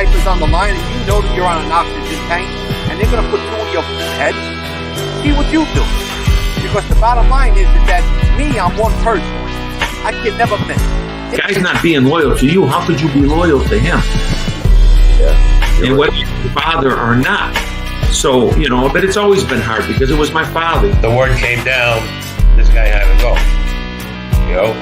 life is on the line and you know that you're on an oxygen tank and they're going to put two in your head, see what you do. Because the bottom line is that me, I'm one person. I can never miss. Guy's not being loyal to you. How could you be loyal to him? Yeah. And whether you're your father or not. So, you know, but it's always been hard because it was my father. The word came down, this guy had to go. You know,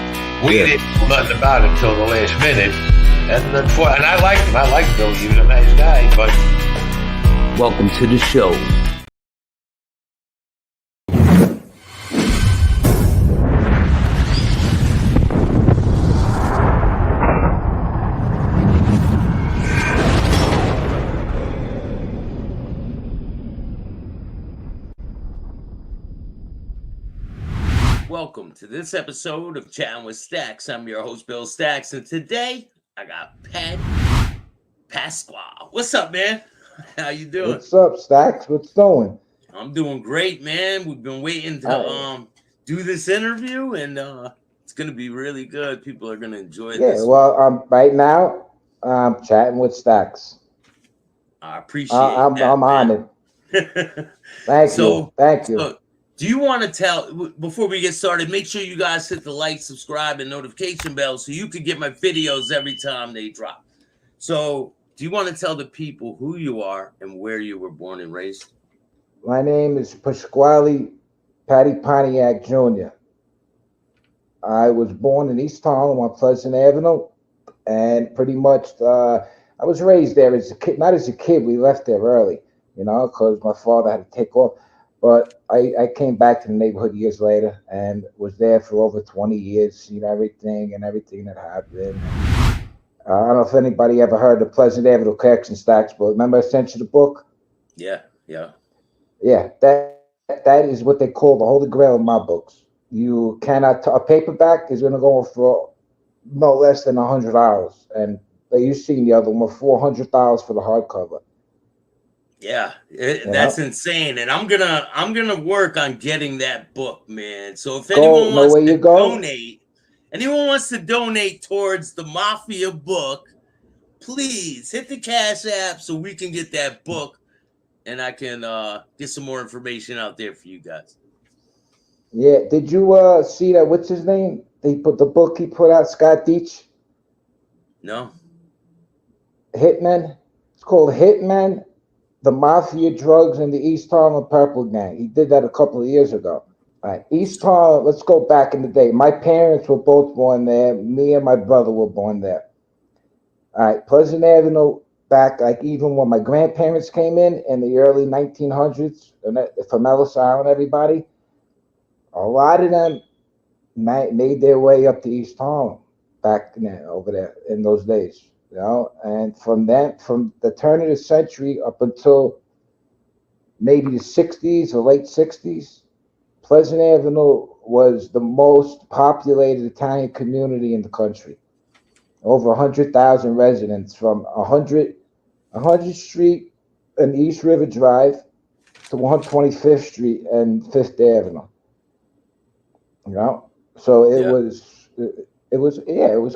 we didn't know nothing about him until the last minute. And I liked him. I liked Bill. He was a nice guy, but... Welcome to the show. Welcome to this episode of Chattin with Staxx. I'm your host, Bill Staxx, and today I got Pat Pasqua. What's up, man? How you doing? What's up, Staxx? What's going? I'm doing great, man. We've been waiting to do this interview, and it's gonna be really good. People are gonna enjoy this. Yeah, well, right now I'm chatting with Staxx. I appreciate that. I'm honored. Thank you. So, do you want to tell, before we get started, make sure you guys hit the like, subscribe, and notification bell so you can get my videos every time they drop. So, do you want to tell the people who you are and where you were born and raised? My name is Pasquale Patty Pontiac Jr. I was born in East Harlem on Pleasant Avenue, and pretty much I was raised there as a kid. Not as a kid, we left there early, you know, because my father had to take off. But I came back to the neighborhood years later and was there for over 20 years, seen everything that happened. I don't know if anybody ever heard of Pleasant Avenue Correction Staxx, but remember I sent you the book? Yeah. That is what they call the holy grail in my books. You cannot, a paperback is going to go for no less than $100. And you've seen the other one, $400 for the hardcover. Yeah, that's insane, and I'm gonna work on getting that book, man. So if anyone wants to donate towards the Mafia book, please hit the Cash App so we can get that book, and I can get some more information out there for you guys. Yeah, did you see that? What's his name? They put the book he put out, Scott Deitch. No. Hitman. It's called Hitman. The Mafia, Drugs, and the East Harlem Purple Gang. He did that a couple of years ago. All right, East Harlem, let's go back in the day. My parents were both born there. Me and my brother were born there. All right, Pleasant Avenue, back like even when my grandparents came in the early 1900s, from Ellis Island, everybody, a lot of them made their way up to East Harlem back then, over there in those days. You know, and from the turn of the century up until maybe the 60s or late 60s, Pleasant Avenue was the most populated Italian community in the country. Over 100,000 residents from 100th Street and East River Drive to 125th Street and 5th Avenue. You know, so it was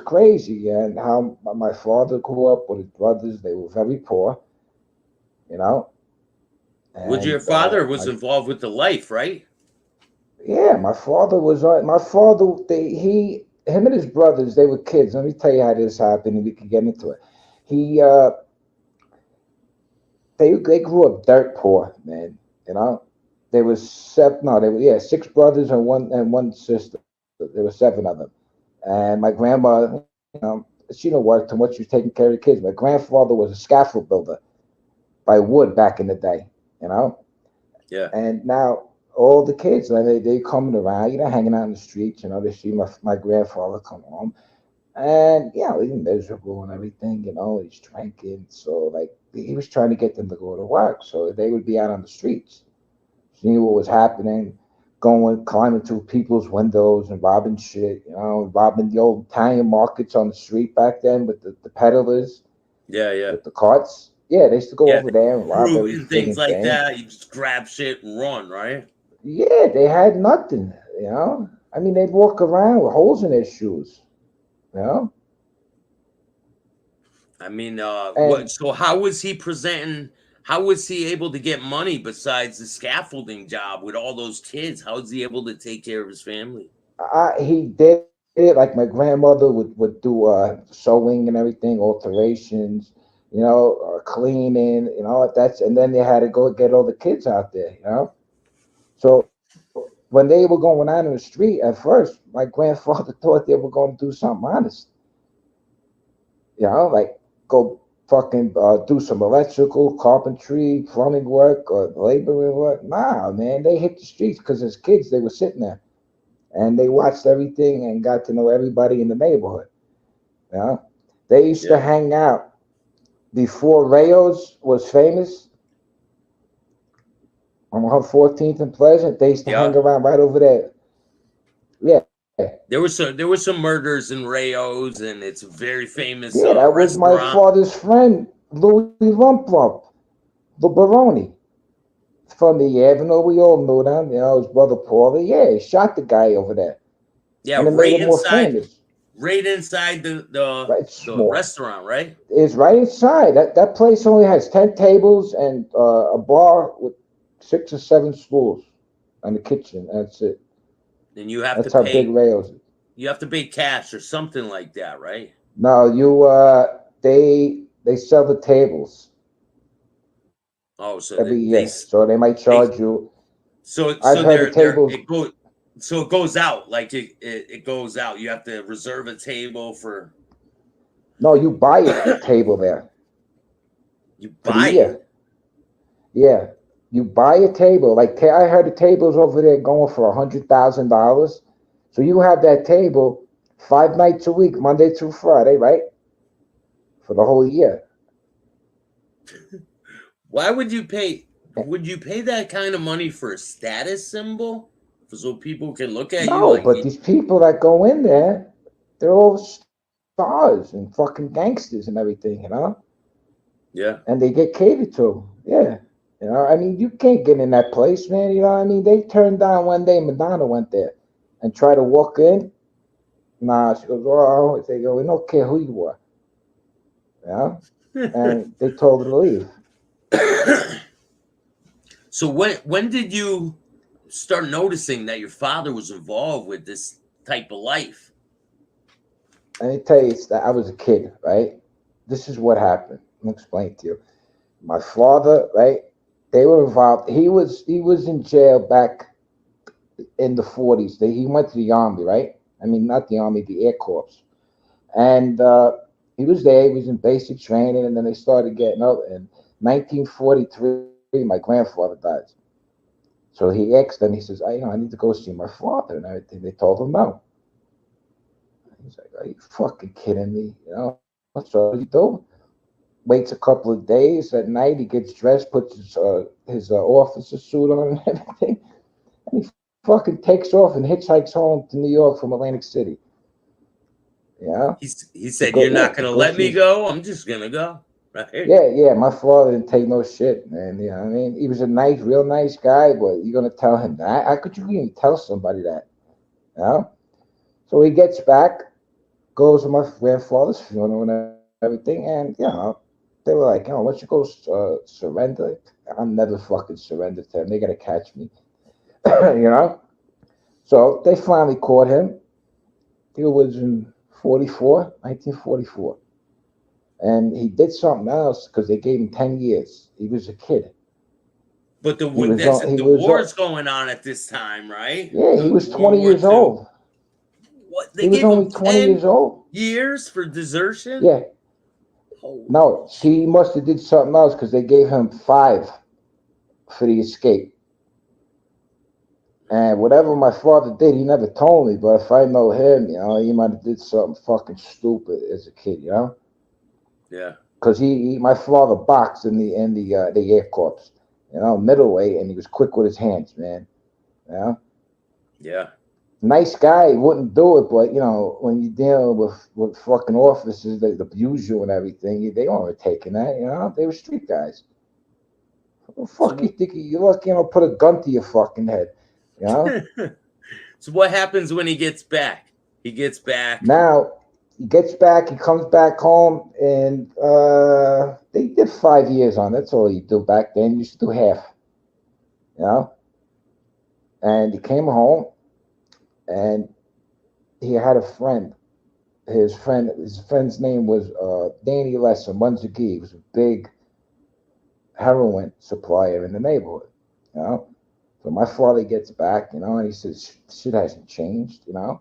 crazy. And how my father grew up with his brothers, they were very poor, you know. And, your father was involved with the life, right? Yeah, my father was. Him and his brothers, they were kids. Let me tell you how this happened, and we can get into it. They grew up dirt poor, man. You know, there was six brothers and one sister. There were seven of them. And my grandma, you know, she didn't work too much. She was taking care of the kids. My grandfather was a scaffold builder by wood back in the day, you know? Yeah. And now all the kids, they coming around, you know, hanging out in the streets, you know, they see my grandfather come home. And, you know, he's miserable and everything, you know, he's drinking. So, like, he was trying to get them to go to work. So they would be out on the streets, seeing what was happening. Climbing through people's windows and robbing shit, you know, robbing the old Italian markets on the street back then with the peddlers. Yeah. With the carts. Yeah, they used to go over there and rob everything. And things like that. You just grab shit and run, right? Yeah, they had nothing, you know. I mean, they'd walk around with holes in their shoes, you know. I mean, And so how was he presenting? How was he able to get money besides the scaffolding job with all those kids? How was he able to take care of his family? he did it like my grandmother would do sewing and everything, alterations, cleaning, that's, and then they had to go get all the kids out there. So when they were going out in the street at first, my grandfather thought they were going to do something honest, like go fucking do some electrical, carpentry, plumbing work, or laboring work. Nah, man, they hit the streets because as kids they were sitting there and they watched everything and got to know everybody in the neighborhood. Yeah, they used to hang out before Rayo's was famous on her 14th and Pleasant. They used to hang around right over there. Yeah. There were some murders in Rayo's, and it's a very famous Yeah, that was my restaurant. father's friend, Louis Lump Lump, the Baroni from the Avenue. We all knew them, his brother Paulie. Yeah, he shot the guy over there. Yeah, and it made him more famous. Right inside the restaurant, right? It's right inside. That place only has 10 tables and a bar with 6 or 7 stools and a kitchen. That's it. And you have That's to how pay. big Rayo's is. You have to pay cash or something like that, right? No, they sell the tables. Oh, so every year, so they might charge you. So I've heard the tables. So it goes out, like it goes out. You have to reserve a table for. No, you buy a table there. You buy it. Yeah, you buy a table. Like I heard the tables over there going for $100,000. So you have that table 5 nights a week, Monday through Friday, right? For the whole year. Why would you pay? Would you pay that kind of money for a status symbol, so people can look at you? No, but these people that go in there, they're all stars and fucking gangsters and everything, Yeah. And they get catered to. Yeah. I mean, you can't get in that place, man. You know what I mean? They turned down one day, Madonna went there and tried to walk in. Nah, she goes, oh, they go, we don't care who you are. And they told her to leave. So when did you start noticing that your father was involved with this type of life? Let me tell you that I was a kid, right? This is what happened. Let me explain to you. My father, right? They were involved. He was in jail back in the 40s. He went to the army, right? I mean, not the army, the Air Corps. And he was there. He was in basic training, and then they started getting up. In 1943, my grandfather died. So he asked them. He says, I need to go see my father and everything. They told him no. He's like, are you fucking kidding me? So what he do? Waits a couple of days. At night, he gets dressed, puts his officer suit on and everything, and he fucking takes off and hitchhikes home to New York from Atlantic City. Yeah. He said, "You're not gonna let me go. I'm just gonna go." Right? Yeah. My father didn't take no shit, man. I mean, he was a real nice guy, but you're gonna tell him that? How could you even tell somebody that? So he gets back, goes to my grandfather's funeral and everything, and they were like, why don't you go surrender? I'll never fucking surrender to them. They gotta catch me. So they finally caught him. He was in 1944. And he did something else because they gave him 10 years. He was a kid. But the war's going on at this time, right? Yeah, he was 20 years old. What? He was only 20 years old. Years for desertion? Yeah. No, he must have did something else because they gave him 5 for the escape. And whatever my father did, he never told me. But if I know him, he might have did something fucking stupid as a kid, Yeah. Because my father boxed in the Air Corps, middleweight, and he was quick with his hands, man. Yeah. Nice guy, wouldn't do it, but when you're dealing with fucking officers that abuse you and everything, they weren't taking that, they were street guys. What the fuck you think you're lucky put a gun to your fucking head, So what happens when he gets back? He gets back. Now he gets back, he comes back home, and they did 5 years on it. That's all you do back then. You used to do half, you know. And he came home, and he had a friend. His friend's name was Danny Lesser, Munzagi. He was a big heroin supplier in the neighborhood, you know. So my father gets back, you know, and he says, shit hasn't changed, you know.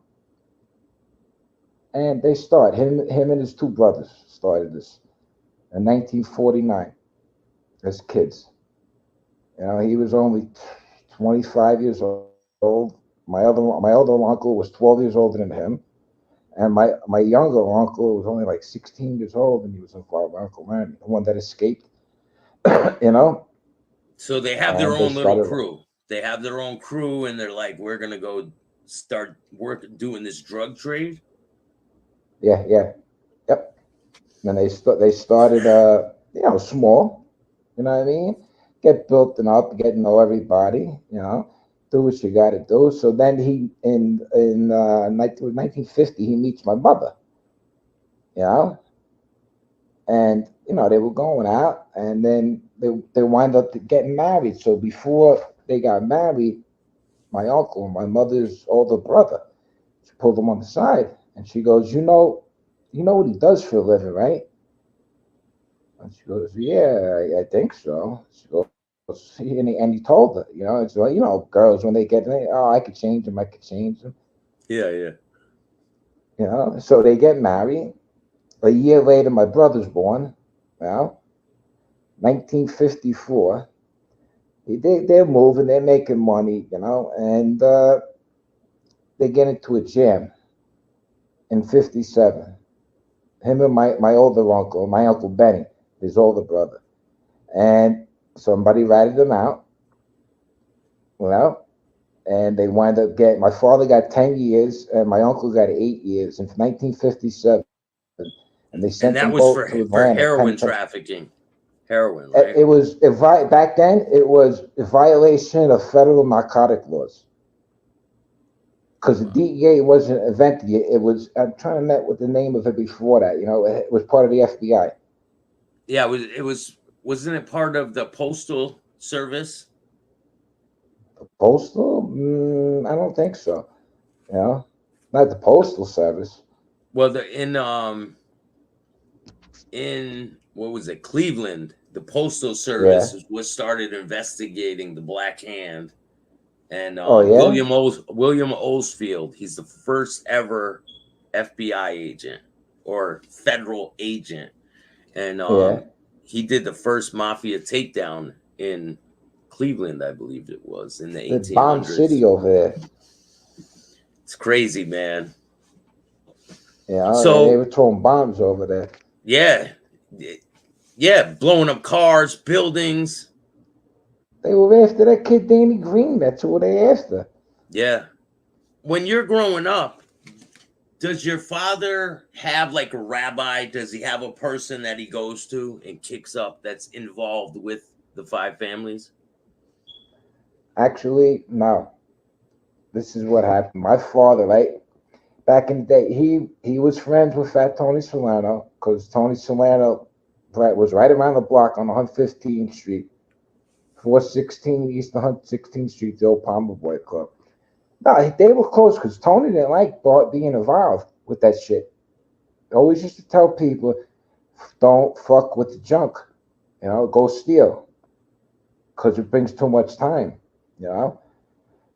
And they start, him and his two brothers started this in 1949 as kids. You know, he was only 25 years old. My older uncle was 12 years older than him. And my younger uncle was only like 16 years old, and he was involved with Uncle Randy, the one that escaped, you know. So they have their own little crew. They have their own crew, and they're like, we're going to go start doing this drug trade. Yeah. Yep. And they started, you know, small, you know what I mean? Get built up, get to know everybody, you know. Do what you got to do. So then he, in 1950, he meets my mother, you know, and you know they were going out, and then they wind up getting married. So before they got married, my uncle, my mother's older brother, she pulled him on the side, and she goes, you know what he does for a living, right? And she goes, yeah, I think so. She goes, and he told her, you know, it's like, you know, girls when they get, oh, I could change him. Yeah. You know, so they get married. A year later, my brother's born. Well, 1954. They're moving, they're making money, you know, and they get into a jam in 57. Him and my older uncle, my Uncle Benny, his older brother. And somebody ratted them out. Well, and they wind up getting, my father got 10 years and my uncle got 8 years in 1957. And they sent them both to Atlanta. For heroin trafficking. Heroin, right? It was, back then, it was a violation of federal narcotic laws. Because the DEA wasn't invented yet. It was, I'm trying to remember what the name of it before that, you know, it was part of the FBI. Yeah, wasn't it part of the Postal Service? Postal? I don't think so. You know, not the Postal Service. Well, in what was it, Cleveland, the Postal Service was started investigating the Black Hand, and William Osfield, he's the first ever FBI agent or federal agent, and he did the first mafia takedown in Cleveland, I believe it was in the 1800s. Bomb City over there. It's crazy, man. Yeah, so they were throwing bombs over there. Yeah, blowing up cars, buildings. They were after that kid Danny Green. That's who they after. Yeah. When you're growing up, does your father have like a rabbi? Does he have a person that he goes to and kicks up that's involved with the five families? Actually, no. This is what happened. My father, right? Back in the day, he was friends with Fat Tony Solano because Tony Solano was right around the block on 115th Street, 416 East 116th Street, the old Palmer Boy Club. No, they were close because Tony didn't like being involved with that shit. He always used to tell people, don't fuck with the junk, you know, go steal because it brings too much time, you know.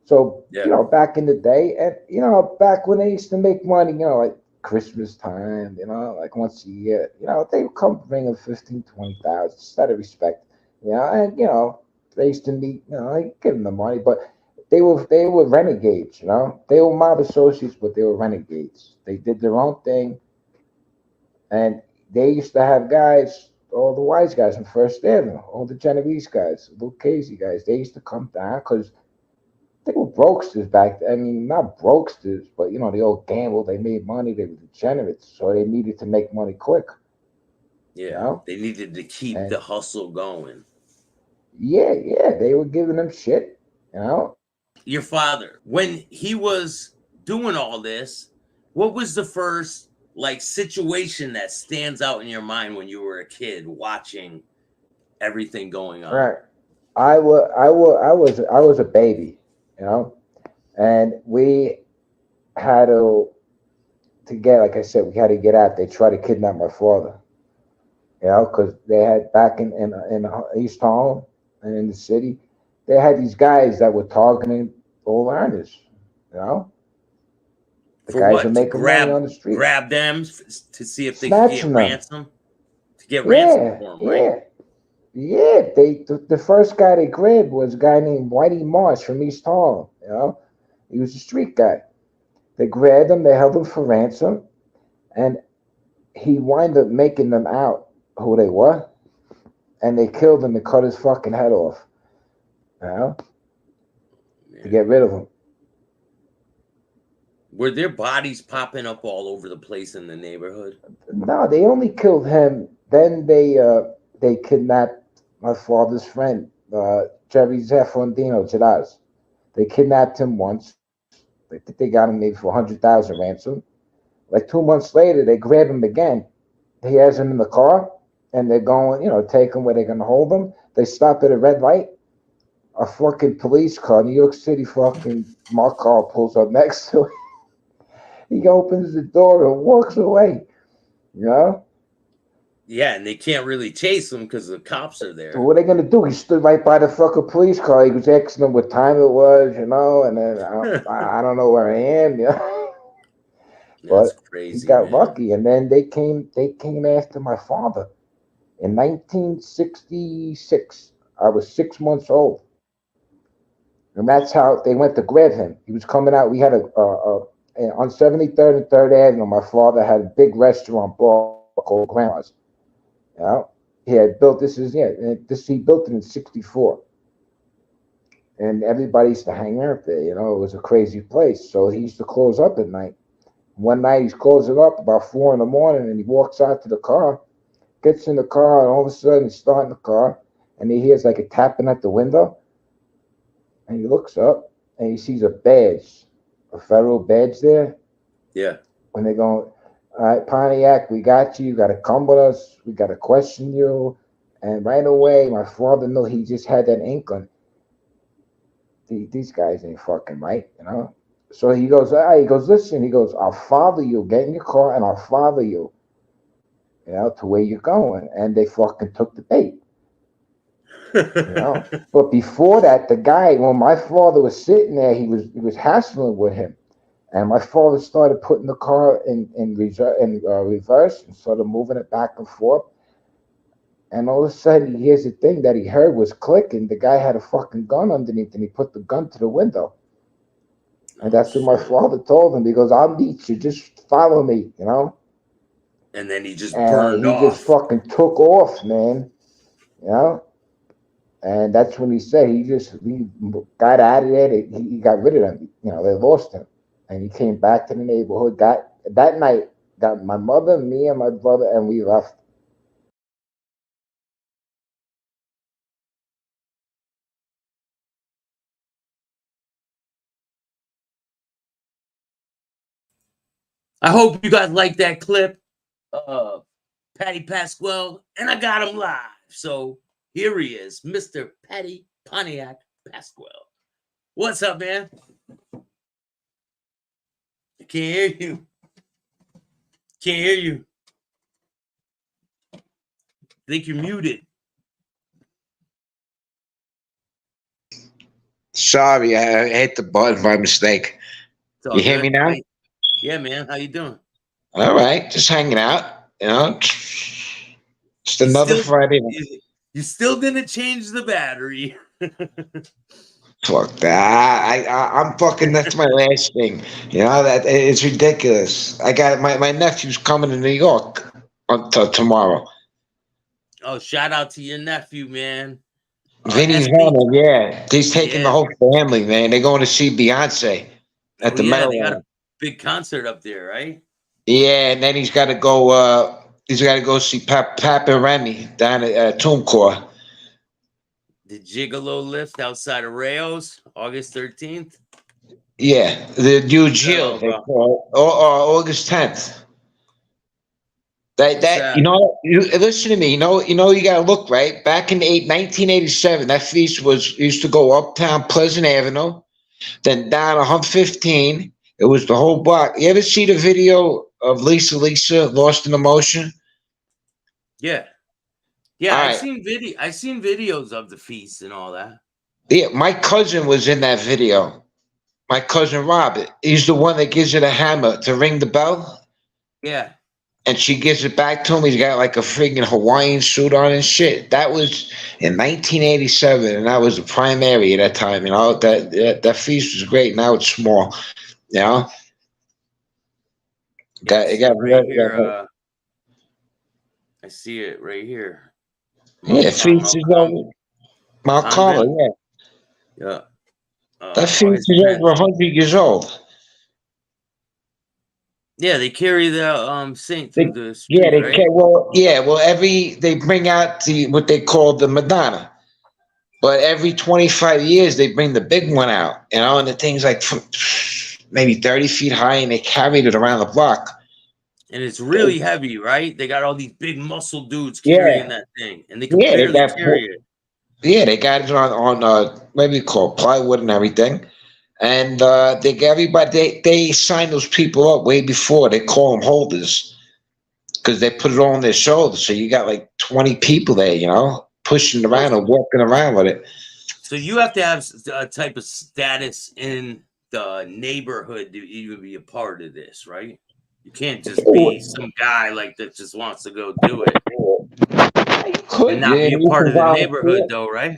So, you know, back in the day, and, you know, back when they used to make money, you know, like Christmas time, you know, like once a year, you know, they would come bring them 15, 20,000, just out of respect, you know, and, you know, they used to meet, you know, like give them the money, but they were renegades, you know, they were mob associates, but they were renegades. They did their own thing, and they used to have guys, all the wise guys in First Avenue, all the Genovese guys, the little Casey guys, they used to come down because they were brokesters back then. I mean, not brokesters, but, you know, they all gambled. They made money. They were degenerates. So they needed to make money quick. Yeah. You know? They needed to keep the hustle going. Yeah. They were giving them shit, you know? Your father, when he was doing all this, what was the first like situation that stands out in your mind when you were a kid watching everything going on? Right. I was a baby, you know, and we had to get, like I said, we had to get out. They tried to kidnap my father, you know, because they had back in East Harlem and in the city, they had these guys that were targeting all earners, you know, the For guys were what? To making money on the street, grab them to see if they could get snatching them. ransom? To get ransom Yeah, for them, yeah. right? Yeah, the first guy they grabbed was a guy named Whitey Marsh from East Harlem. You know, he was a street guy. They grabbed him, they held him for ransom, and he wound up making them out who they were, and they killed him and cut his fucking head off. You know, to get rid of him. Were their bodies popping up all over the place in the neighborhood? No, they only killed him. Then they kidnapped my father's friend, Jerry Zeffondino Chedaz. They kidnapped him once. They think they got him maybe for 100,000 ransom. Like 2 months later, they grab him again. He has him in the car, and they're going, you know, take him where they're gonna hold him. They stop at a red light. A fucking police car, New York City fucking marked car pulls up next to him. He opens the door and walks away. You know? Yeah, and they can't really chase him because the cops are there. So what are they gonna do? He stood right by the fucking police car. He was asking them what time it was, you know, and then I don't know where I am, you know. That's But crazy. he got man. lucky, and then they came after my father in 1966. I was 6 months old, and that's how they went to grab him. He was coming out. We had on 73rd and 3rd Avenue. My father had a big restaurant bar called Grandma's. You know, he had built this is he built it in '64, and everybody used to hang out there. You know, it was a crazy place. So he used to close up at night. One night he's closing up about 4 in the morning, and he walks out to the car, gets in the car, and all of a sudden he's starting the car, and he hears like a tapping at the window, and he looks up and he sees a badge, a federal badge there. Yeah. When they're going, all right, Pontiac, we got you. You got to come with us. We got to question you. And right away, my father knew, he just had that inkling. These guys ain't fucking right, you know? So he goes, all right, he goes, listen, he goes, I'll follow you. Get in your car and I'll follow you, you know, to where you're going. And they fucking took the bait. You know? But before that, the guy, when my father was sitting there, he was hassling with him. And my father started putting the car in reverse and started moving it back and forth. And all of a sudden, he hears the thing that he heard was clicking. The guy had a fucking gun underneath, and he put the gun to the window. And that's what my father told him. He goes, I'll meet you. Just follow me, you know? And then he just And burned he off. just fucking took off, man. You know? And that's when he said he got out of there. He got rid of them. You know, they lost him. And he came back to the neighborhood. That night, got my mother, me, and my brother, and we left. I hope you guys like that clip. Patty Pasquale, and I got him live. So here he is, Mr. Patty Pontiac Pasquale. What's up, man? I can't hear you. Can't hear you. I think you're muted. Sorry, I hit the button by mistake. You hear me now? Yeah, man. How you doing? All right, just hanging out. You know, just another Friday night. You still didn't change the battery. Fuck that! I'm fucking. That's my last thing. You know that it's ridiculous. I got my nephew's coming to New York tomorrow. Oh, shout out to your nephew, man. Vinny's home, yeah. He's taking the whole family, man. They're going to see Beyonce at the Meadowlands. They got a big concert up there, right? Yeah, and then he's got to go. He's got to go see Pap and Remy down at TuneCore. The Gigolo lift outside of Rayo's, August 13th. Yeah, the new Jill, August 10th. That you know, listen to me. You gotta look right. Back in 1987, that feast used to go uptown Pleasant Avenue, then down 115. It was the whole block. You ever see the video of Lisa Lost in Emotion? Yeah. All I've right. seen videos of the feast and all that. Yeah, my cousin was in that video. My cousin Robert. He's the one that gives her the hammer to ring the bell. Yeah. And she gives it back to him. He's got like a freaking Hawaiian suit on and shit. That was in 1987, and that was the primary at that time. You know, that feast was great. Now it's small. You know, Right here. I see it right here. Feast is over. Mount Carmel, yeah. Yeah. That feast is over 100 years old. Yeah, they carry the saint through the street, yeah, they right? well, they bring out what they call the Madonna, but every 25 years they bring the big one out, you know, and the thing's like maybe 30 feet high, and they carried it around the block. And it's really heavy, right? They got all these big muscle dudes carrying that thing, and they can barely carry it. Yeah, they got it on what do you call plywood and everything. And they get everybody. They sign those people up way before. They call them holders because they put it on their shoulders. So you got like 20 people there, you know, pushing around or walking around with it. So you have to have a type of status in the neighborhood to even be a part of this, right? You can't just be some guy like that just wants to go do it. You could, and not be a part of the neighborhood, though, right?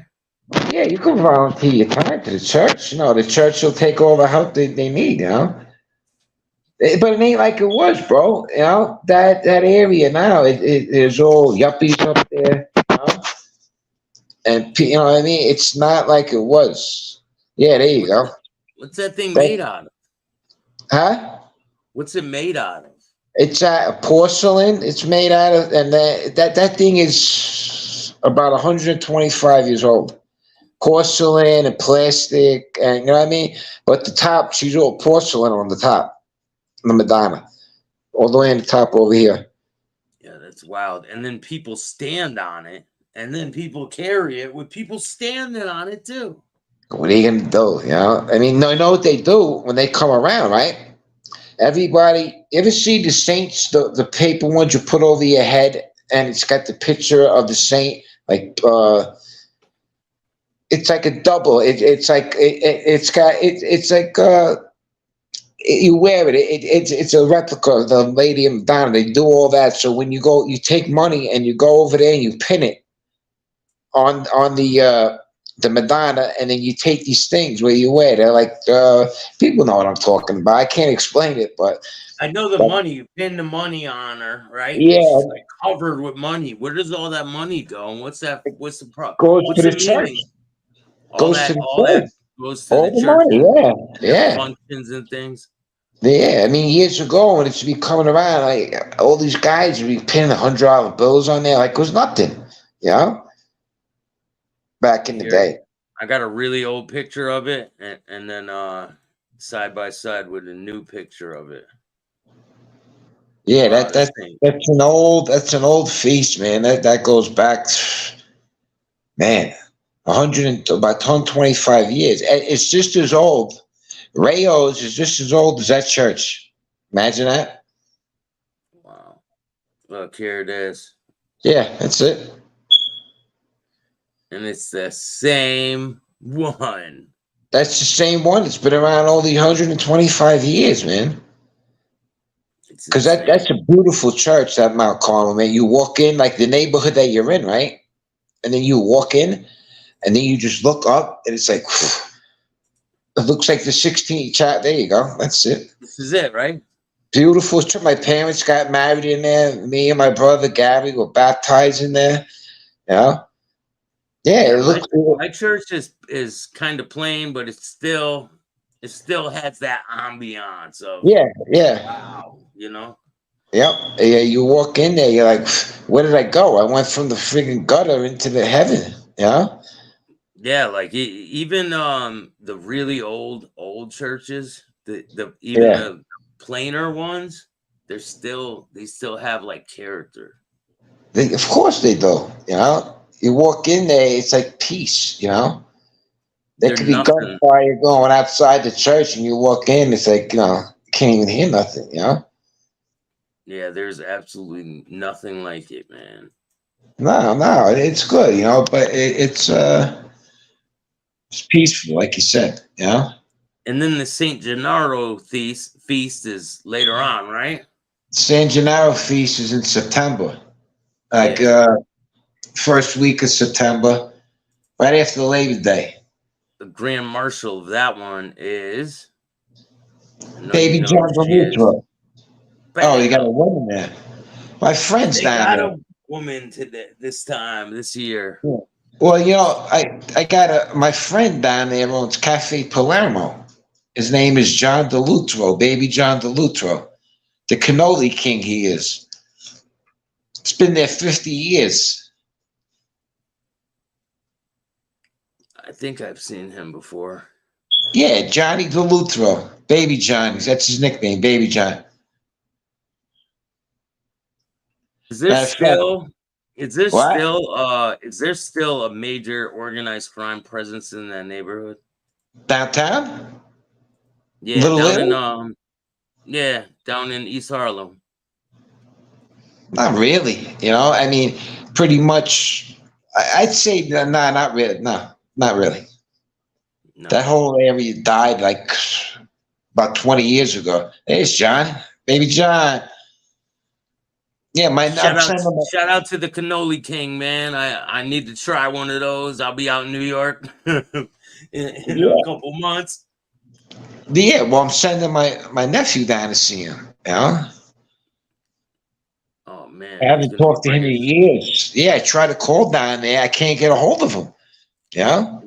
Yeah, you can volunteer your time to the church. You know, the church will take all the help they need, you know. But it ain't like it was, bro. You know, that area now, it is all yuppies up there, you know? And, you know what I mean? It's not like it was. Yeah, there you go. What's that thing made out of? Huh? What's it made out of? It's porcelain. It's made out of, and that thing is about 125 years old. Porcelain and plastic, and you know what I mean? But the top, she's all porcelain on the top, the Madonna, all the way on the top over here. Yeah, that's wild. And then people stand on it, and then people carry it with people standing on it too. What are you gonna do? You know? I mean, no, you know what they do when they come around, right? Everybody, ever see the saints, the paper ones you put over your head, and it's got the picture of the saint, like it's like a double. It's like you wear it. It's a replica of the Lady of Madonna. They do all that. So when you go, you take money and you go over there and you pin it on the Madonna, and then you take these things where you wear. They're like people know what I'm talking about. I can't explain it, but I know the money. You pin the money on her, right? Yeah, it's like covered with money. Where does all that money go? And what's the problem? Goes to the church. All that goes to the church. Money, yeah. Functions and things. Yeah, I mean, years ago when it should be coming around, like all these guys would be pinning $100 bills on there, like it was nothing, you know. Back in the day, I got a really old picture of it, and then side by side with a new picture of it. Yeah, that's an old feast, man. That goes back, man, about 125 years. It's just as old. Rayo's is just as old as that church. Imagine that. Wow. Look, here it is. Yeah, that's it. And it's the same one. That's the same one. It's been around all the 125 years, man. Because that's a beautiful church, that Mount Carmel, man. You walk in, like the neighborhood that you're in, right? And then you walk in, and then you just look up, and it's like, it looks like the 16th chapter. There you go. That's it. This is it, right? Beautiful church. My parents got married in there. Me and my brother Gary were baptized in there. You know? Yeah, my church is kind of plain, but it still has that ambiance of wow, you know. Yep. Yeah, you walk in there, you're like, where did I go? I went from the friggin' gutter into the heaven. Yeah. Yeah, like even the really old churches, the plainer ones, they still have like character. Of course they do. You know, you walk in there, it's like peace. You know, there They're could be nothing. gunfire going outside the church, and you walk in, it's like, you know, you can't even hear nothing. You know. Yeah, there's absolutely nothing like it, man. No, it's good. You know, but it's peaceful, like you said. You know. And then the Saint Gennaro feast is later on, right? San Gennaro feast is in September, like first week of September, right after Labor Day. The Grand Marshal of that one is Baby John DeLutro. Oh, you got a woman there. My friend's they down got there. a woman this year. Yeah. Well, you know, I got my friend down there owns Cafe Palermo. His name is John DeLutro, Baby John DeLutro, the cannoli king he is. It's been there 50 years. I think I've seen him before. Yeah, Johnny DeLutro, Baby John. That's his nickname, Baby John. Is there still a major organized crime presence in that neighborhood? Downtown? Yeah, down in East Harlem. Not really. You know, I mean, pretty much. I'd say not really. No, not really. No. That whole area died like about 20 years ago. There's John, Baby John. Yeah, shout out to the cannoli king, man. I need to try one of those. I'll be out in New York in a couple months. Yeah, well, I'm sending my nephew down to see him. You know? Oh man, I haven't talked to him in years. Yeah, I try to call down there. I can't get a hold of him. Yeah.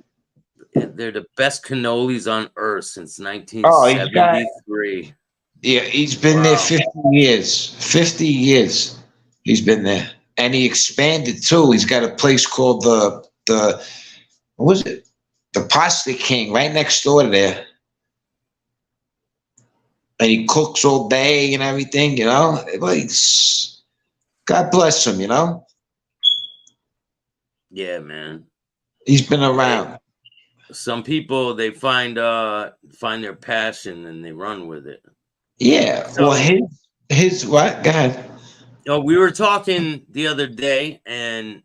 They're the best cannolis on earth since 1973. Yeah, he's been there 50 years. 50 years he's been there. And he expanded too. He's got a place called the what was it? The Pasta King right next door to there. And he cooks all day and everything, you know? Like, God bless him, you know? Yeah, man. He's been around. Some people, they find their passion and they run with it. Yeah. So, well, his what? Go ahead. We were talking the other day, and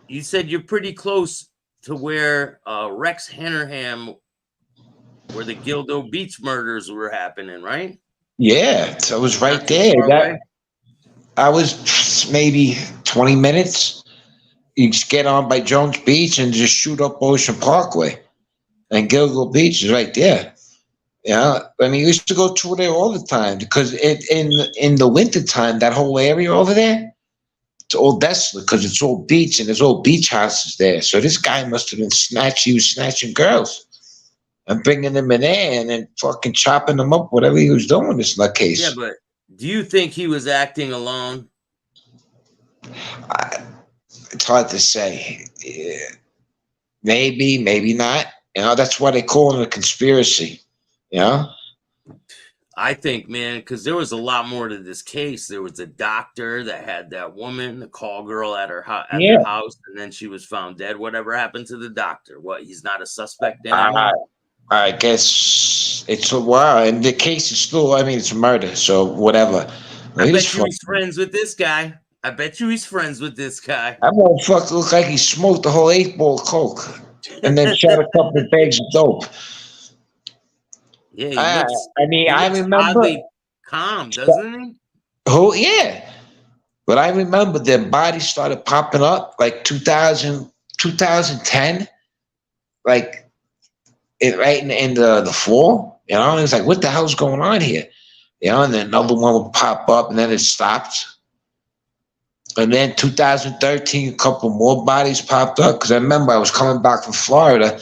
you said you're pretty close to where Rex Hannerham, where the Gilgo Beach murders were happening, right? Yeah, so it was right there. I was maybe 20 minutes. You just get on by Jones Beach and just shoot up Ocean Parkway. And Gilgo Beach is right there. Yeah, I mean, we used to go through there all the time because in the wintertime, that whole area over there, it's all desolate because it's all beach and there's all beach houses there. So this guy must have been snatching girls and bringing them in there and then fucking chopping them up, whatever he was doing, this nutcase. Yeah, but do you think he was acting alone? It's hard to say. Yeah. Maybe not. You know, that's why they call it a conspiracy. Yeah, I think, man, because there was a lot more to this case. There was a doctor that had that woman, the call girl at her their house, and then she was found dead. Whatever happened to the doctor? What? He's not a suspect anymore. I guess it's a while, and the case is still. I mean, it's a murder, so whatever. I bet you he's friends with this guy. That motherfucker looked like he smoked the whole 8-ball coke, and then shot a couple of bags of dope. Yeah, I remember calm, doesn't he? Oh yeah, but I remember their bodies started popping up like 2010, like right in the fall. You know, and it's like, what the hell's going on here? You know, and then another one would pop up, and then it stopped. And then 2013, a couple more bodies popped up because I remember I was coming back from Florida.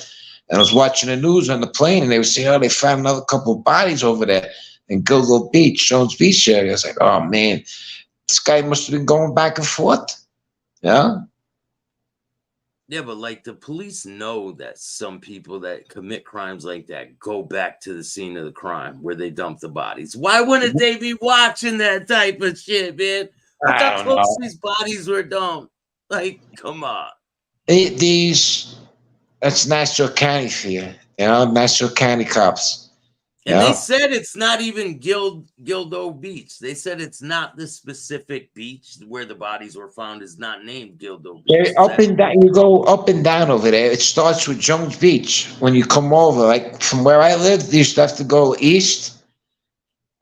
And I was watching the news on the plane, and they were saying, "Oh, they found another couple of bodies over there in Gilgo Beach, Jones Beach area." I was like, "Oh man, this guy must have been going back and forth." Yeah. Yeah, but like the police know that some people that commit crimes like that go back to the scene of the crime where they dump the bodies. Why wouldn't they be watching that type of shit, man? Look I how don't close know. these bodies were dumped. Like, come on. That's Nassau County for you. You know, Nassau County cops. And they said it's not even Gilgo Beach. They said it's not the specific beach where the bodies were found is not named Gilgo Beach. Up and down, you go up and down over there. It starts with Jones Beach. When you come over, like from where I lived, you used to have to go east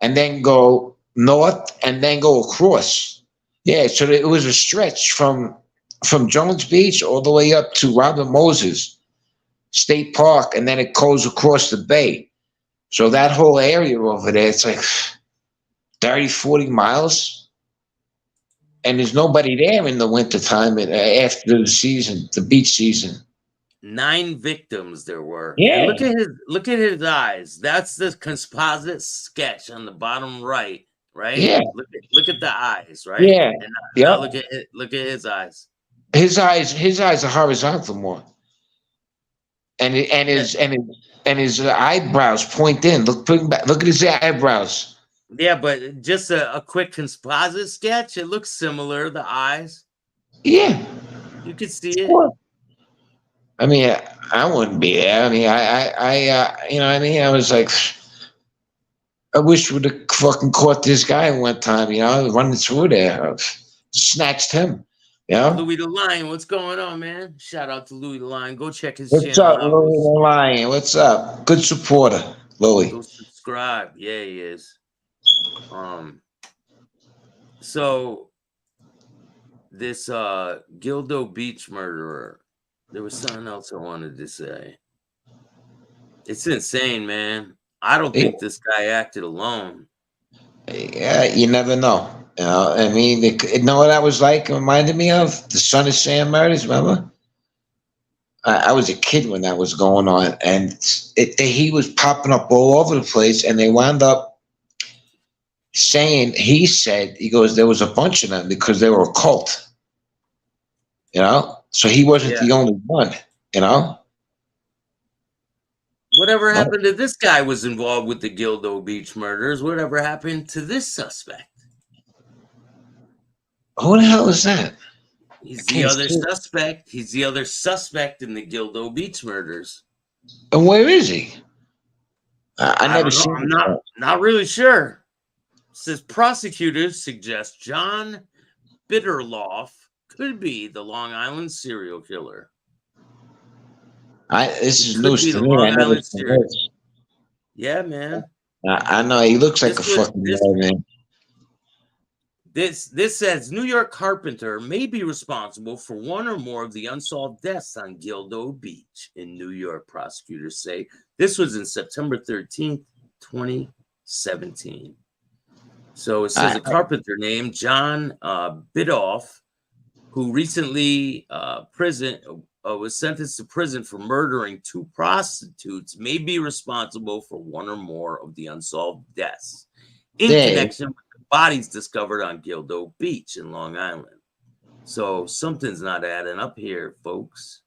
and then go north and then go across. Yeah, so it was a stretch from Jones Beach all the way up to Robert Moses State Park, and then it goes across the bay. So that whole area over there, it's like 30, 40 miles. And there's nobody there in the wintertime after the season, the beach season. 9 victims there were. Yeah. And look at his eyes. That's the composite sketch on the bottom right, right? Yeah. Look at the eyes, right? Yeah. And now look at his eyes. His eyes are horizontal more. And his eyebrows point in. Look at his eyebrows. Yeah, but just a quick composite sketch. It looks similar. The eyes. Yeah, you could see it. I mean, I wouldn't be there. I mean, I you know what I mean? I was like, I wish we'd have fucking caught this guy one time. You know, running through there, snatched him. You know? Louis the Lion, what's going on, man? Shout out to Louis the Lion. Go check his channel. What's up, Louis the Lion? What's up? Good supporter, Louis. Go subscribe. Yeah, he is. So this Gilgo Beach murderer, there was something else I wanted to say. It's insane, man. I don't think this guy acted alone. Yeah, you never know. You know, I mean, you know what that was like? It reminded me of the Son of Sam murders. Remember? I was a kid when that was going on, and he was popping up all over the place, and they wound up saying, he goes, there was a bunch of them because they were a cult. You know? So he wasn't the only one, you know? Whatever happened to this guy was involved with the Gilgo Beach murders? Whatever happened to this suspect? Who the hell is that? He's the other suspect. He's the other suspect in the Gilgo Beach murders. And where is he? I never seen him. I'm not really sure. It says prosecutors suggest John Bitterloff could be the Long Island serial killer. This is news to me. I never seen this. Yeah, man. I know he looks like a fucking guy, man. This says New York carpenter may be responsible for one or more of the unsolved deaths on Gilgo Beach in New York, prosecutors say. This was in September 13th, 2017. So it says a carpenter named John Bidoff, who recently was sentenced to prison for murdering 2 prostitutes, may be responsible for one or more of the unsolved deaths in connection with the bodies discovered on Gilgo Beach in Long Island. So something's not adding up here, folks.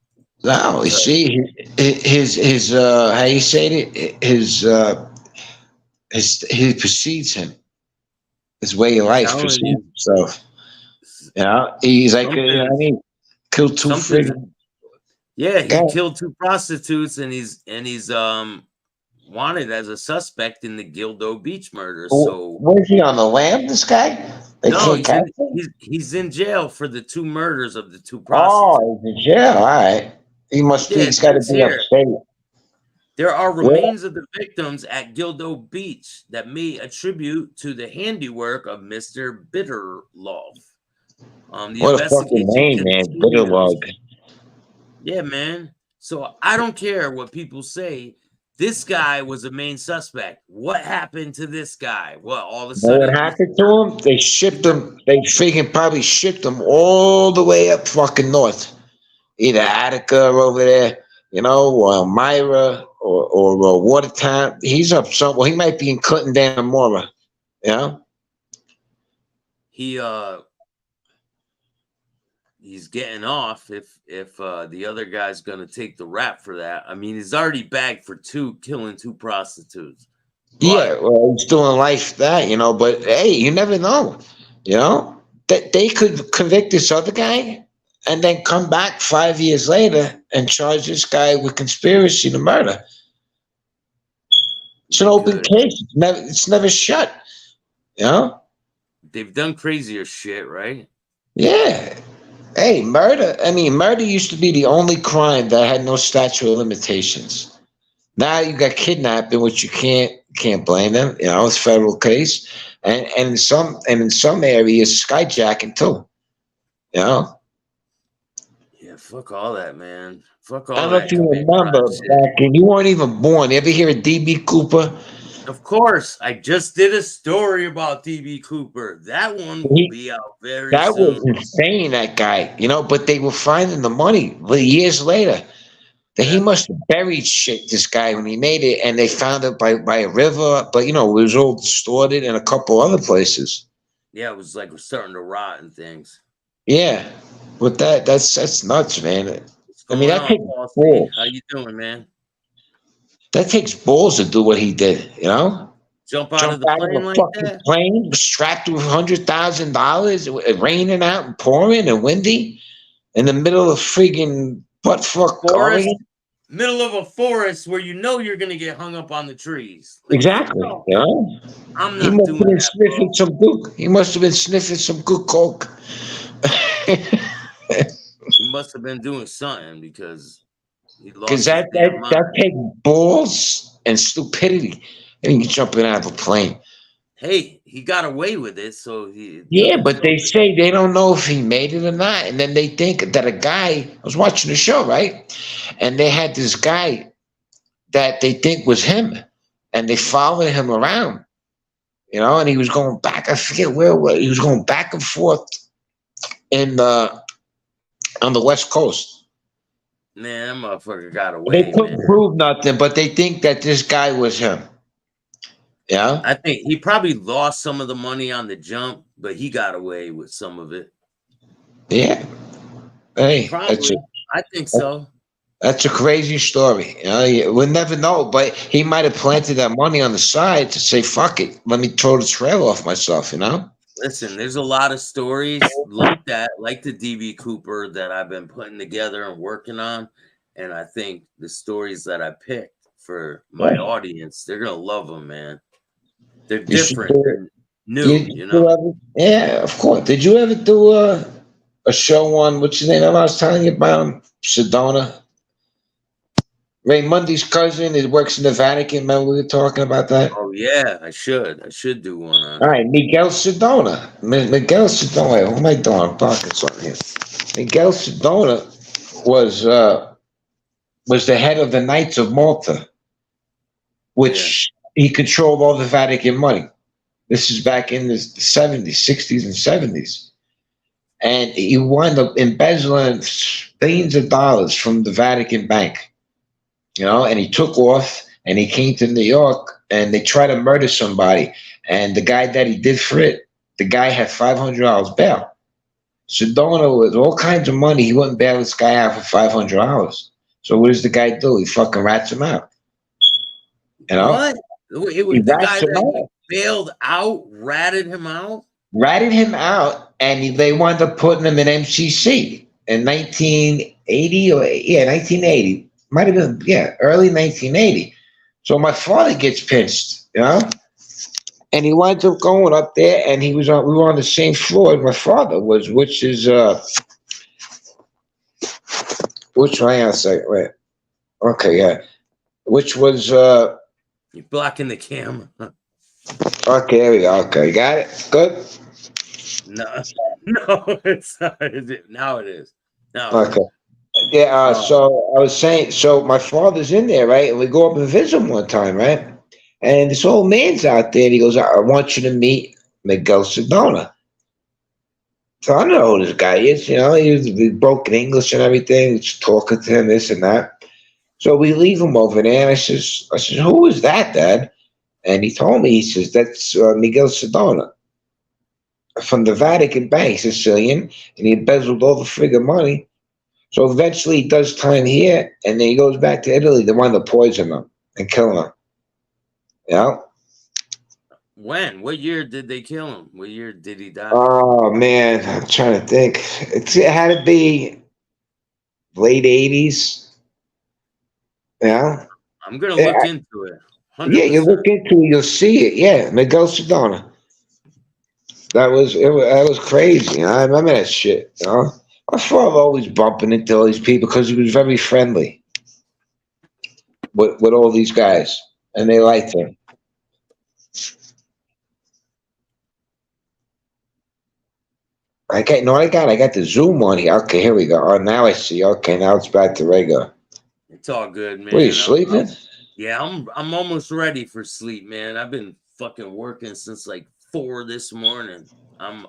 No, you see, his how you say it, he precedes him. His way of life precedes himself. You know, he's like, I mean, killed 2 friggin'. Yeah, he killed 2 prostitutes, and he's wanted as a suspect in the Gilgo Beach murders. So was he on the lam? This guy? No, he's in jail for the 2 murders of the 2 prostitutes. Oh, he's in jail. All right, he must be. He's got to be upstate. There are remains of the victims at Gilgo Beach that may attribute to the handiwork of Mr. Bitterloff. What a fucking name, man, Bitterloff. Yeah, man. So I don't care what people say. This guy was a main suspect. What happened to this guy? Well, all of a sudden, what happened to him? They shipped him. They freaking probably shipped him all the way up fucking north, either Attica or over there, you know, or Elmira or Watertown. He's up somewhere. He might be in Clinton, Dannemora, you know. he's getting off if the other guy's gonna take the rap for that. I mean, he's already bagged for killing 2 prostitutes. Yeah, well, he's doing life that, you know, but hey, you never know, you know, that they could convict this other guy and then come back 5 years later and charge this guy with conspiracy to murder. It's an open case. It's never shut, you know? They've done crazier shit, right? Yeah. Hey, murder. I mean, murder used to be the only crime that had no statute of limitations. Now you got kidnapping, which you can't blame them. You know, it's a federal case, and in some areas, skyjacking too. You know. Yeah, fuck all that, man. Fuck all that. I don't know if you remember back, and you weren't even born. You ever hear of DB Cooper? Of course, I just did a story about DB Cooper. That one will be out very soon. That was insane, that guy. You know, but they were finding the money years later. That he must have buried shit, this guy, when he made it, and they found it by a river. But you know, it was all distorted in a couple other places. Yeah, it was like starting to rot and things. Yeah, but that's nuts, man. I mean, that takes balls. How you doing, man? That takes balls to do what he did, you know? Jump out of the plane like that? Plane, strapped with $100,000, raining out and pouring and windy, in the middle of friggin' butt-fuck forest, middle of a forest where you know you're gonna get hung up on the trees. Like, exactly. You know? I'm not doing that. He must have been sniffing some good coke. He must have been doing something because he lost. Because that takes balls and stupidity, and you jumping out of a plane. Hey, he got away with it, so he. Yeah, but they say they don't know if he made it or not, and then they think that a guy. I was watching the show, right, and they had this guy that they think was him, and they followed him around, you know, and he was going back. I forget where he was going back and forth on the West Coast. Man, that motherfucker got away. They couldn't prove nothing, but they think that this guy was him. Yeah, I think he probably lost some of the money on the jump, but he got away with some of it. Yeah, hey, I think so. That's a crazy story. You know, we'll never know, but he might have planted that money on the side to say, "Fuck it, let me throw the trail off myself." You know. Listen, there's a lot of stories like that, like the DB Cooper that I've been putting together and working on, and I think the stories that I picked for my audience, they're gonna love them, man. They're different, new, you know. Yeah, of course. Did you ever do a show on what's his name? I was telling you about him, Sedona. Ray Mundy's cousin. He works in the Vatican. Remember we were talking about that? Oh yeah, I should do one on. All right, Miguel Sedona. Miguel Sedona. Wait, what am I doing? Pockets on here. Miguel Sedona was the head of the Knights of Malta, which he controlled all the Vatican money. This is back in the 70s, 60s, and 70s. And he wound up embezzling billions of dollars from the Vatican Bank. You know, and he took off and he came to New York and they tried to murder somebody. And the guy that he did for it, the guy had $500 bail. Sedona, with all kinds of money, he wouldn't bail this guy out for $500. So what does the guy do? He fucking rats him out. You know? What? It was the guy that bailed out, ratted him out? Ratted him out, and they wound up putting him in MCC in 1980 1980. Might have been, early 1980. So my father gets pinched, you know? And he winds up going up there, and we were on the same floor as my father was, which is, which one? I'll say, wait. Okay, yeah. Which was, you're blocking the camera. Okay, there we go. Okay, you got it? Good? No, it's not. Now it is. No. Okay. Yeah, so I was saying, so my father's in there, right? And we go up and visit him one time, right? And this old man's out there, and he goes, I want you to meet Miguel Sedona. So I don't know who this guy is, you know, he broke in English and everything, just talking to him, this and that. So we leave him over there, and I says, who is that, Dad? And he told me, he says, that's Miguel Sedona. from the Vatican Bank, Sicilian, and he embezzled all the friggin' money. So eventually he does time here, and then he goes back to Italy. They want to poison him and kill him. Yeah. When? What year did they kill him? What year did he die? Oh man, I'm trying to think. It had to be late 80s. Yeah. I'm gonna look into it. 100%. Yeah, you look into it, you'll see it. Yeah, Miguel Sedona. That was crazy. I remember that shit. You know, my father always bumping into all these people because he was very friendly with all these guys, and they liked him. I got the Zoom on here. Okay, here we go. Oh, now I see. Okay, now it's back to regular. It's all good, man. What, are you sleeping? Yeah, I'm almost ready for sleep, man. I've been fucking working since like 4 this morning. I'm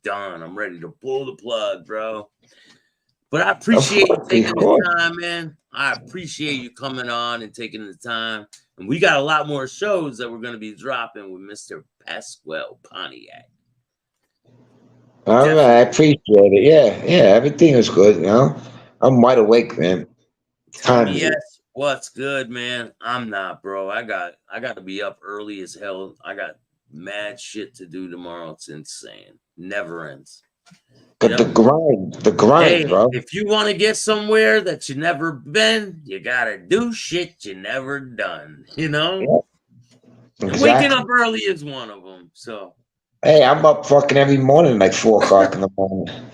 done. I'm ready to pull the plug, bro. But I appreciate you taking the time, man. I appreciate you coming on and taking the time. And we got a lot more shows that we're going to be dropping with Mr. Pasquale Pontiac. All right, I appreciate it. Yeah, everything is good. You know, I'm wide awake, man. Yes, what's good, man? I'm not, bro. I got to be up early as hell. I got mad shit to do tomorrow. It's insane. Never ends. But the grind, hey, bro. If you want to get somewhere that you never been, you gotta do shit you never done. You know, exactly. Waking up early is one of them. So, hey, I'm up fucking every morning, like 4 o'clock in the morning.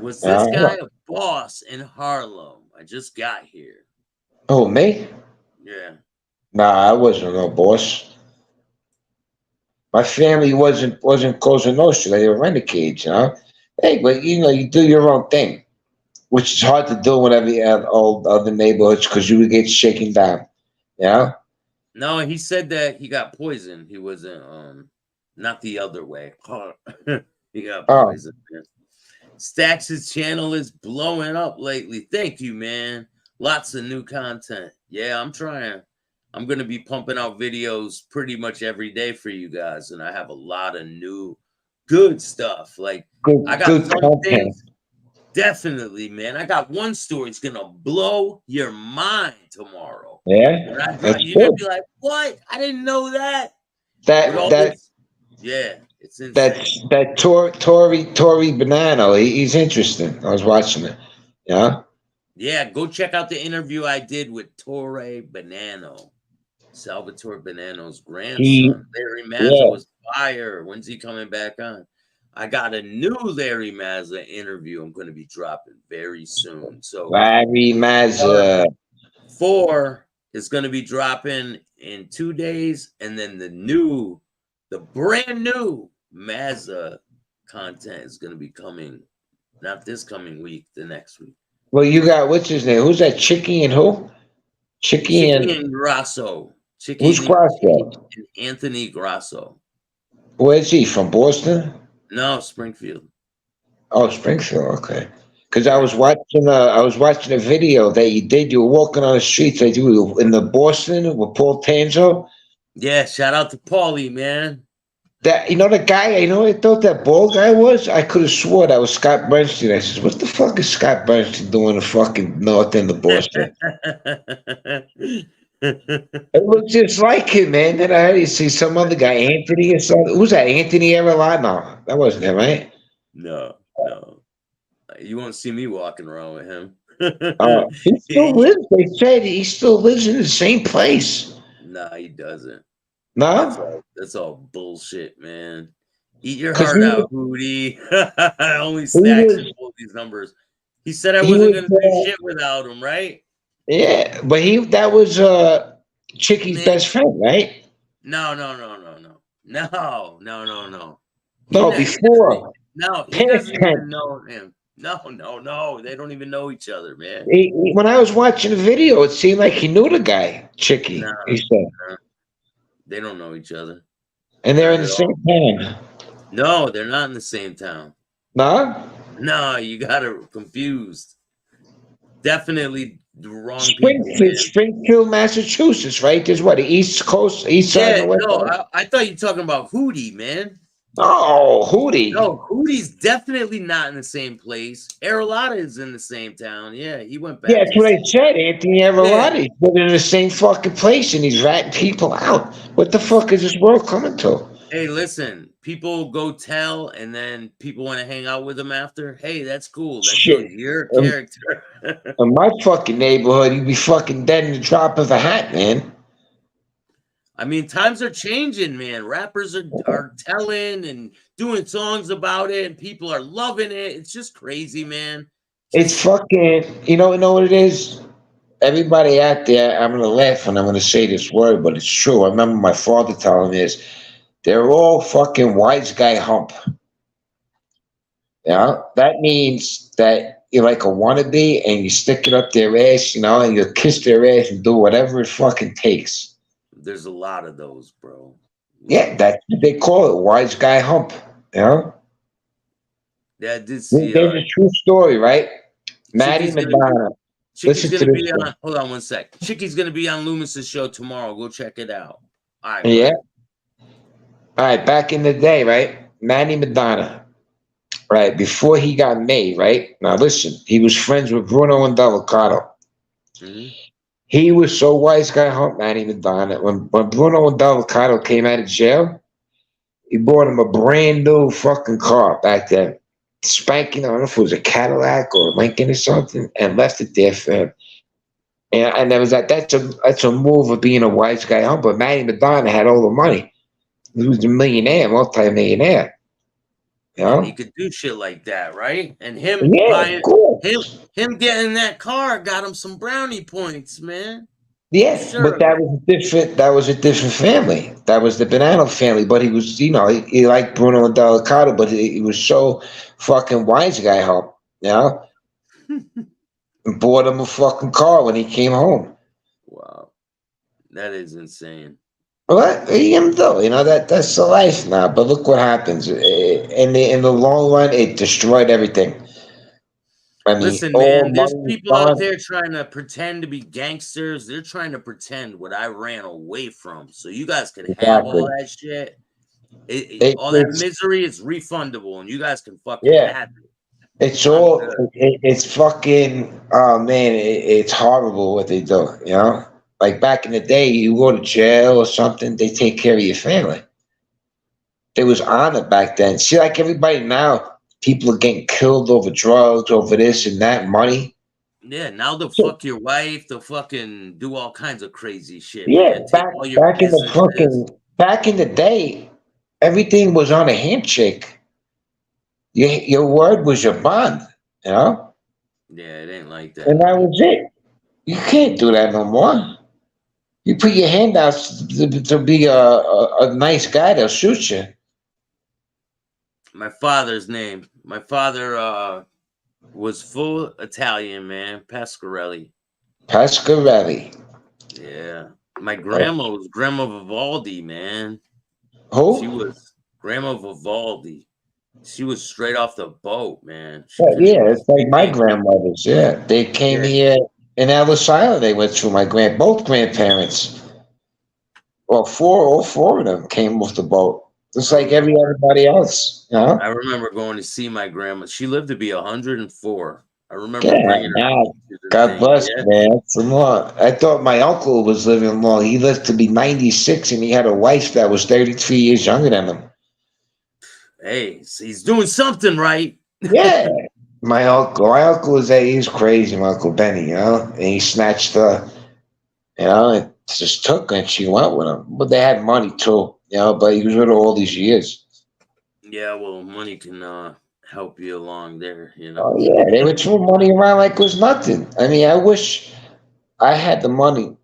Was this guy a boss in Harlem? I just got here. Oh, me? Yeah. Nah, I wasn't no boss. My family wasn't Cosa Nostra. They were renegades, you know. Hey, but you do your own thing, which is hard to do whenever you have all other neighborhoods because you would get shaken down. Yeah. No, he said that he got poisoned. He wasn't not the other way. He got poisoned. Man. Staxx's channel is blowing up lately. Thank you, man. Lots of new content. Yeah, I'm trying. I'm gonna be pumping out videos pretty much every day for you guys, and I have a lot of new good stuff. Like I got some things. Definitely, man. I got one story. It's gonna blow your mind tomorrow. Yeah, you're gonna be like, "What? I didn't know that." Yeah, it's insane. That Tory Banano. He's interesting. I was watching it. Yeah. Yeah, go check out the interview I did with Torre Banano, Salvatore Banano's grandson. Larry Mazza was fire. When's he coming back on? I got a new Larry Mazza interview I'm going to be dropping very soon. So Larry Mazza 4 is going to be dropping in 2 days, and then the brand new Mazza content is going to be coming, not this coming week, the next week. Well, you got, what's his name? Who's that? Chicky and who? Chicky and Grasso. Who's Grasso? Anthony Grasso. Where's he from? Boston? No, Springfield. Oh, Springfield. Okay. Because I was watching a video that you did. You were walking on the streets. Like you were in the Boston with Paul Tanzo. Yeah, shout out to Paulie, man. That the guy. I thought that bald guy was. I could have swore that was Scott Bernstein. I said, "What the fuck is Scott Bernstein doing in the fucking north end of Boston?" It looked just like him, man. Then I heard you see some other guy, Anthony or something. Who's that? Anthony Arellano? No, that wasn't him, right? No. You won't see me walking around with him. He still lives. They said he still lives in the same place. Nah, he doesn't. No? That's all bullshit, man. Eat your heart out, Hootie. Only Staxx can pull these numbers. He said I wasn't going to do shit without him, right? Yeah, but that was Chicky's best friend, right? No. No, before. No, he doesn't even know him. No. They don't even know each other, man. When I was watching the video, it seemed like he knew the guy, Chicky. No, he said. They don't know each other. And they're in the same town. No, they're not in the same town. No? No, you got it confused. Definitely the wrong Springfield, Massachusetts, right? There's what, the East Coast, East side? No, I thought you were talking about Hootie, man. Oh, Hootie. No, Hootie's definitely not in the same place. Arlotta is in the same town. Yeah, he went back. Yeah, that's to what the I said. Anthony Arlotta's living in the same fucking place, and he's ratting people out. What the fuck is this world coming to? Hey, listen, people go tell, and then people want to hang out with him after. Hey, that's cool. That's Shit. your character. In my fucking neighborhood, you'd be fucking dead in the drop of a hat, man. I mean, times are changing, man. Rappers are telling and doing songs about it, and people are loving it. It's just crazy, man. It's fucking, you know what it is? Everybody out there, I'm gonna laugh when I'm gonna say this word, but it's true. I remember my father telling me this. They're all fucking wise guy hump. You know? That means that you're like a wannabe and you stick it up their ass, and you kiss their ass and do whatever it fucking takes. There's a lot of those, bro. Yeah, that's what they call it, wise guy hump. Yeah, I did see. There's a true story, right? Maddie Madonna. Chicky's gonna be on. Hold on one sec. Chicky's gonna be on Loomis's show tomorrow. Go check it out. All right. Yeah. All right. Back in the day, right? Maddie Madonna. Right before he got made, right? Now listen, he was friends with Bruno and Delicato. Mm-hmm. He was so wise guy hump, Maddie Madonna. When Bruno and Delicato came out of jail, he bought him a brand new fucking car back then. Spanking, I don't know if it was a Cadillac or a Lincoln or something, and left it there for him. And there was that's a move of being a wise guy hump. But Maddie Madonna had all the money. He was a millionaire, multi-millionaire. You know? He could do shit like that, right? And him him getting that car got him some brownie points, man. Yeah, sure, but that was a different family. That was the Banana family. But he was, he liked Bruno and Delicato, but he was so fucking wise guy hump, and bought him a fucking car when he came home. Wow, that is insane. What are you gonna do? That's the life now. But look what happens. In the long run, it destroyed everything. I mean, listen, man, there's people out there trying to pretend to be gangsters. They're trying to pretend what I ran away from. So you guys can have all that shit. All that misery is refundable, and you guys can fucking have it. It's all. It's fucking. Oh man, it's horrible what they do. Like back in the day, you go to jail or something, they take care of your family. There was honor back then. See, like everybody now, people are getting killed over drugs, over this and that, money. Yeah, now they'll fuck your wife. They'll fucking do all kinds of crazy shit. Yeah, back in the day, everything was on a handshake. Your word was your bond. Yeah, it ain't like that. And that was it. You can't do that no more. You put your hand out to be a nice guy, they'll shoot you. My father's name. My father was full Italian, man. Pasquarelli. Yeah. My grandma was Grandma Vivaldi, man. Who? She was Grandma Vivaldi. She was straight off the boat, man. Yeah, it's like my grandmothers. Yeah, they came here in Ellis Island. They went through both grandparents. Well, all four of them came off the boat. Just like everybody else, I remember going to see my grandma. She lived to be 104. I remember bringing her. God bless, man. That's a lot. I thought my uncle was living long. He lived to be 96, and he had a wife that was 33 years younger than him. Hey, so he's doing something right. Yeah, my uncle was he's crazy. My Uncle Benny, and he snatched her, and just took her, and she went with him. But they had money too. But he was with her all these years. Yeah, well, money can help you along there, Oh, yeah, they were throwing money around like it was nothing. I mean, I wish I had the money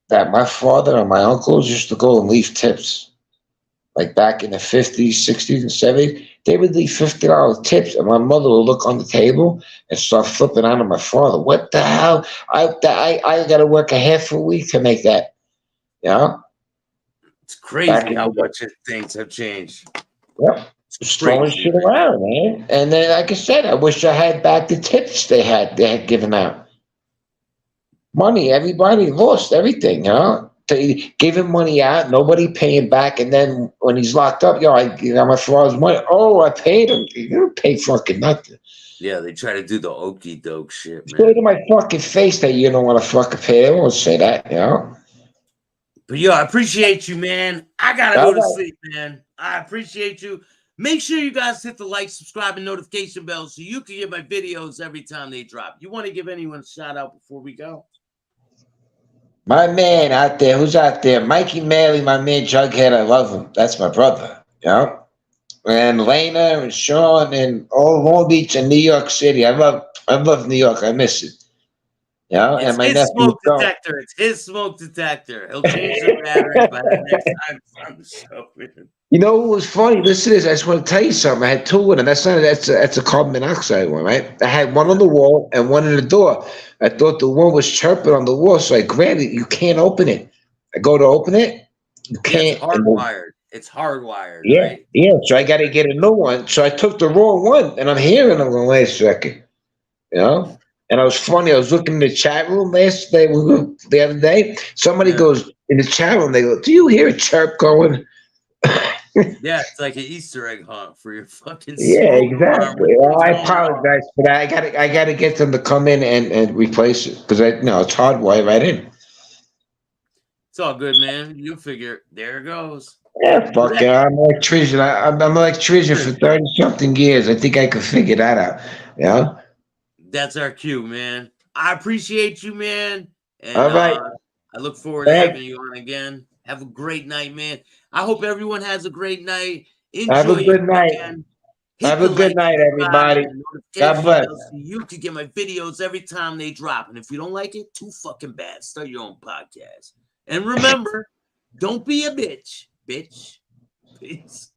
that my father and my uncles used to go and leave tips. Like back in the 50s, 60s, and 70s, they would leave $50 tips, and my mother would look on the table and start flipping out on my father. What the hell? I got to work a half a week to make that, It's crazy how much things have changed. Yep. Throwing shit around, man. And then, like I said, I wish I had back the tips they had given out. Money, everybody lost everything, Gave him money out, nobody paying back, and then when he's locked up, I got my father's money. Oh, I paid him. You don't pay fucking nothing. Yeah, they try to do the okey doke shit, man. Say to my fucking face that you don't want to fucking pay. They won't say that, But yo, I appreciate you, man. I gotta go to sleep, man. I appreciate you. Make sure you guys hit the like, subscribe, and notification bell so you can get my videos every time they drop. You want to give anyone a shout out before we go? My man out there, who's out there? Mikey Maley, my man Jughead, I love him. That's my brother, And Lena and Sean and all Long Beach and New York City. I love New York. I miss it. It's and my his nephew. smoke detector. It's his smoke detector. He'll change the battery by the next time on the show, man. You know what was funny? Listen to this. I just want to tell you something. I had two of them. That's a carbon monoxide one, right? I had one on the wall and one in the door. I thought the one was chirping on the wall, so I grabbed it. You can't open it. I go to open it. You can't. It's hardwired. It's hardwired. Yeah, right? yeah. So I got to get a new one. So I took the wrong one, and I'm hearing them going, wait a second, And I was funny. I was looking in the chat room the other day. Somebody goes in the chat room. They go, "Do you hear a chirp going?" Yeah, it's like an Easter egg hunt for your fucking. Yeah, exactly. Well, I apologize for that. I got to get them to come in and replace it because it's hardwired right in. It's all good, man. You'll figure. There it goes. Yeah, fuck it. I'm an electrician. I'm an electrician for 30-something years. I think I could figure that out. That's our cue, man. I appreciate you, man. And, all right. I look forward to having you on again. Have a great night, man. I hope everyone has a great night. Enjoy. Have a good night. Have a good night, everybody. God bless. So you can get my videos every time they drop. And if you don't like it, too fucking bad. Start your own podcast. And remember, don't be a bitch. Peace.